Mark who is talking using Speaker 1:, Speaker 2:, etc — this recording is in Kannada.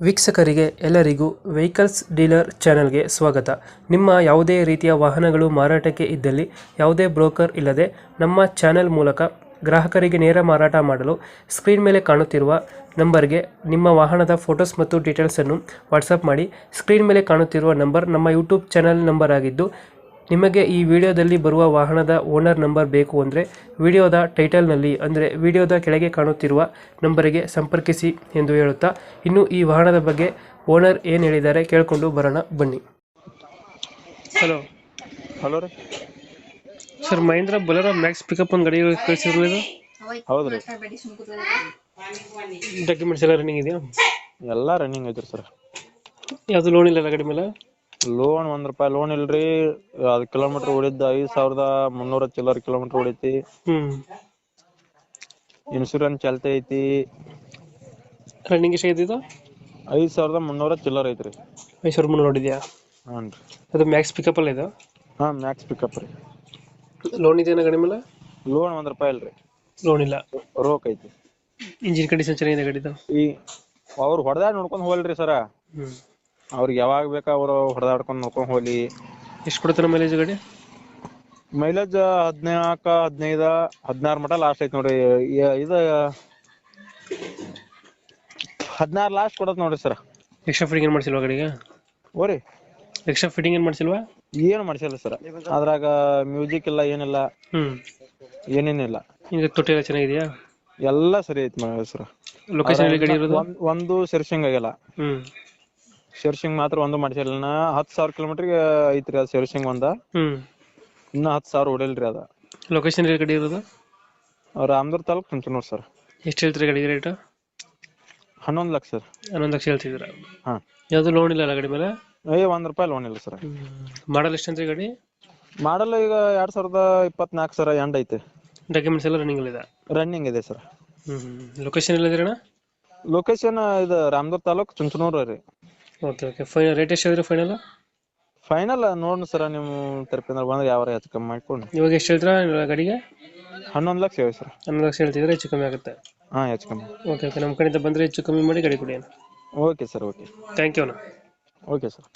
Speaker 1: ವೀಕ್ಷಕರಿಗೆ ಎಲ್ಲರಿಗೂ ವೆಹಿಕಲ್ಸ್ ಡೀಲರ್ ಚಾನೆಲ್ಗೆ ಸ್ವಾಗತ. ನಿಮ್ಮ ಯಾವುದೇ ರೀತಿಯ ವಾಹನಗಳು ಮಾರಾಟಕ್ಕೆ ಇದ್ದಲ್ಲಿ ಯಾವುದೇ ಬ್ರೋಕರ್ ಇಲ್ಲದೆ ನಮ್ಮ ಚಾನೆಲ್ ಮೂಲಕ ಗ್ರಾಹಕರಿಗೆ ನೇರ ಮಾರಾಟ ಮಾಡಲು ಸ್ಕ್ರೀನ್ ಮೇಲೆ ಕಾಣುತ್ತಿರುವ ನಂಬರ್ಗೆ ನಿಮ್ಮ ವಾಹನದ ಫೋಟೋಸ್ ಮತ್ತು ಡೀಟೇಲ್ಸನ್ನು ವಾಟ್ಸಪ್ ಮಾಡಿ. ಸ್ಕ್ರೀನ್ ಮೇಲೆ ಕಾಣುತ್ತಿರುವ ನಂಬರ್ ನಮ್ಮ ಯೂಟ್ಯೂಬ್ ಚಾನೆಲ್ ನಂಬರ್ ಆಗಿದ್ದು, ನಿಮಗೆ ಈ ವಿಡಿಯೋದಲ್ಲಿ ಬರುವ ವಾಹನದ ಓನರ್ ನಂಬರ್ ಬೇಕು ಅಂದರೆ ವಿಡಿಯೋದ ಟೈಟಲ್ನಲ್ಲಿ ಅಂದರೆ ವಿಡಿಯೋದ ಕೆಳಗೆ ಕಾಣುತ್ತಿರುವ ನಂಬರಿಗೆ ಸಂಪರ್ಕಿಸಿ ಎಂದು ಹೇಳುತ್ತಾ, ಇನ್ನು ಈ ವಾಹನದ ಬಗ್ಗೆ ಓನರ್ ಏನು ಹೇಳಿದ್ದಾರೆ ಕೇಳಿಕೊಂಡು ಬರೋಣ ಬನ್ನಿ. ಹಲೋ
Speaker 2: ಹಲೋ ರೀ.
Speaker 1: Sir, Mahindra Bolero Max pickup ಒಂದು ಗಾಡಿ ಕಳಿಸಿದ್ರು, ಇದು
Speaker 2: ಹೌದ್ರಿ,
Speaker 1: ಡಾಕ್ಯುಮೆಂಟ್ಸ್ ಎಲ್ಲ ರನ್ನಿಂಗ್ ಇದೆಯಾ?
Speaker 2: ಎಲ್ಲ ರನ್ನಿಂಗ್ ಐತ್ರಿ ಸರ್.
Speaker 1: ಯಾವುದು ಲೋನ್ ಇಲ್ಲ ಗಾಡಿ ಮೇಲೆ?
Speaker 2: ಲೋನ್ ₹1 ಲೋನ್ ಇಲ್ರಿ. ಅದು ಕಿಲೋಮೀಟರ್ ಓಡಿದ್ದ 5300 ಚಿಲ್ಲರ್ ಕಿಲೋಮೀಟರ್ ಓಡೈತಿ. ಇನ್ಶೂರೆನ್ಸ್ ಚಾಲ್ತಿ ಐತಿ.
Speaker 1: ರನ್ನಿಂಗ್ ಎಷ್ಟಾಗಿದೆ ಇದು?
Speaker 2: 5300 ಚಿಲ್ಲರ್ ಐತ್ರಿ.
Speaker 1: 5300 ನೋಡಿದ್ಯಾ?
Speaker 2: ಹಾಂ ರೀ.
Speaker 1: ಅದು ಮ್ಯಾಕ್ಸ್ ಪಿಕಪ್ ಅಲ್ಲ ಇದು?
Speaker 2: ಹಾಂ, ಮ್ಯಾಕ್ಸ್ ಪಿಕಪ್ ರೀ.
Speaker 1: ಲೋನ್ ಇದೆಯಾ ಗಾಡಿ ಮೇಲೆ?
Speaker 2: ಲೋನ್ ₹1 ಇಲ್ರಿ.
Speaker 1: ಲೋನ್ ಇಲ್ಲ,
Speaker 2: ರೋಕ್ ಐತಿ.
Speaker 1: ಇಂಜಿನ್ ಕಂಡೀಷನ್ ಚೆನ್ನಾಗಿದೆ ಗಾಡಿದು?
Speaker 2: ಈ ಅವ್ರು ಹೊಡೆದಾಡ್ ನೋಡ್ಕೊಂಡ್ ಹೋಗ್ಲ್ರಿ ಸರ. ಅವ್ರಿಗೆ ಯಾವಾಗ ಬೇಕಾ ಅವ್ರು ಹೊಡೆದಾಡ್ಕೊಂಡ್ ನೋಡ್ಕೊಂಡ್ ಹೋಗ್ಲಿ.
Speaker 1: ಎಷ್ಟು ಕೊಡ್ತಾರ ಮೈಲೇಜ್ ಗಾಡಿ?
Speaker 2: ಮೈಲೇಜ್ 14, 15, 16 ಮಟ ಲಾಸ್ಟ್ ಐತಿ ನೋಡ್ರಿ. ಇದು 16 ಲಾಸ್ಟ್ ಕೊಡತ್ ನೋಡ್ರಿ ಸರ್.
Speaker 1: ಎಕ್ಸ್ಟ್ರಾ ಫಿಟ್ಟಿಂಗ್ ಏನು ಮಾಡಿಸಿಲ್ವಾ ಗಾಡಿಗೆ?
Speaker 2: ಓರಿ,
Speaker 1: ಎಕ್ಸ್ಟ್ರಾ ಫಿಟ್ಟಿಂಗ್ ಏನು ಮಾಡಿಸಿಲ್ವಾ?
Speaker 2: ಏನು ಮಾಡ್ಸಿಲ್ಲ ಸರ್. ಅದ್ರಾಗ ಮ್ಯೂಸಿಕ್ ಇಲ್ಲ, ಏನಿಲ್ಲ, ಏನೇನಿಲ್ಲ.
Speaker 1: ಈಗ ತೊಟ್ಟಿ ಎಲ್ಲ ಚೆನ್ನಾಗಿದೆಯಾ?
Speaker 2: ಎಲ್ಲ ಸರಿ ಐತಿ ಸರ್.
Speaker 1: ಲೊಕೇಶನ್ ಎಲ್ಲಿ ಗಾಡಿ ಇರೋದು?
Speaker 2: ಒಂದು ಸರ್ವಿಸಿಂಗ್ ಆಗಿಲ್ಲ. ಸರ್ವಿಸಿಂಗ್ ಮಾತ್ರ ಒಂದು ಮಾಡ್ಸಿಲ್ಲ. 10,000 ಕಿಲೋಮೀಟರ್ಗೆ ಐತ್ರಿ ಅದು ಸರ್ವಿಸಿಂಗ್ ಒಂದ. ಇನ್ನ 10,000 ಹೊಡಿಲ್ರಿ ಅದ.
Speaker 1: ಲೊಕೇಶನ್ ಎಲ್ಲಿ ಗಾಡಿ ಇರೋದು?
Speaker 2: ರಾಮದುರ್ಗ ತಾಲೂಕ್ ಕುಂಚನೂರ್ ಸರ್.
Speaker 1: ಎಷ್ಟು ಹೇಳ್ತೀರಿ ಗಾಡಿಗೆ ರೇಟ್?
Speaker 2: 11 ಲಕ್ಷ ಸರ್.
Speaker 1: 11 ಲಕ್ಷ ಹೇಳ್ತಿದ್ದೀರಾ?
Speaker 2: ಹಾ.
Speaker 1: ಯಾವುದು ಲೋನ್ ಇಲ್ಲ ಗಾಡಿ ಮೇಲೆ?
Speaker 2: ₹1 ಲೋನ್ ಇಲ್ಲ ಸರ್.
Speaker 1: ಮಾಡಲ್ ಎಷ್ಟಂತ್ರಿ ಗಾಡಿ?
Speaker 2: ಮಾಡಲ್ ಈಗ 2024 ಸರ್. ಎಂಡ್ ಐತೆ.
Speaker 1: ಡಾಕ್ಯುಮೆಂಟ್ಸ್ ಎಲ್ಲ ರನ್ನಿಂಗ್ ಇದೆ?
Speaker 2: ರನ್ನಿಂಗ್ ಇದೆ ಸರ್.
Speaker 1: ಲೊಕೇಶನ್ ಎಲ್ಲ ಇದ್ರಣ್ಣ?
Speaker 2: ಲೊಕೇಶನ್ ಇದು ರಾಮದುರ್ಗ ತಾಲೂಕ್ ಚುಂಚನೂರ್ ರೀ.
Speaker 1: Okay okay. ಫೈನಲ್ ರೇಟ್ ಎಷ್ಟು ಹೇಳಿದ್ರೆ ಫೈನಲ್?
Speaker 2: ಫೈನಲ್ ನೋಡ್ರಿ ಸರ್, ನಿಮ್ಮ ತರಪಿಂದ ಬಂದ್ರೆ ಯಾವ ಹೆಚ್ಚು ಕಮ್ಮಿ ಮಾಡ್ಕೊಂಡು.
Speaker 1: ಇವಾಗ ಎಷ್ಟು ಹೇಳ್ತೀರಾ ಗಾಡಿಗೆ?
Speaker 2: 11 ಲಕ್ಷ ಹೇಳಿ ಸರ್.
Speaker 1: 11 ಲಕ್ಷ ಹೇಳ್ತಿದ್ರೆ ಹೆಚ್ಚು ಕಮ್ಮಿ ಆಗುತ್ತೆ?
Speaker 2: ಹಾಂ, ಹೆಚ್ಚು ಕಮ್ಮಿ.
Speaker 1: Okay okay. ನಮ್ಮ ಕಡೆಯಿಂದ ಬಂದರೆ ಹೆಚ್ಚು ಕಮ್ಮಿ ಮಾಡಿ ಗಾಡಿ ಕೊಡಿ.
Speaker 2: Okay sir. Okay,
Speaker 1: thank you ಅಣ್ಣ.
Speaker 2: Okay sir.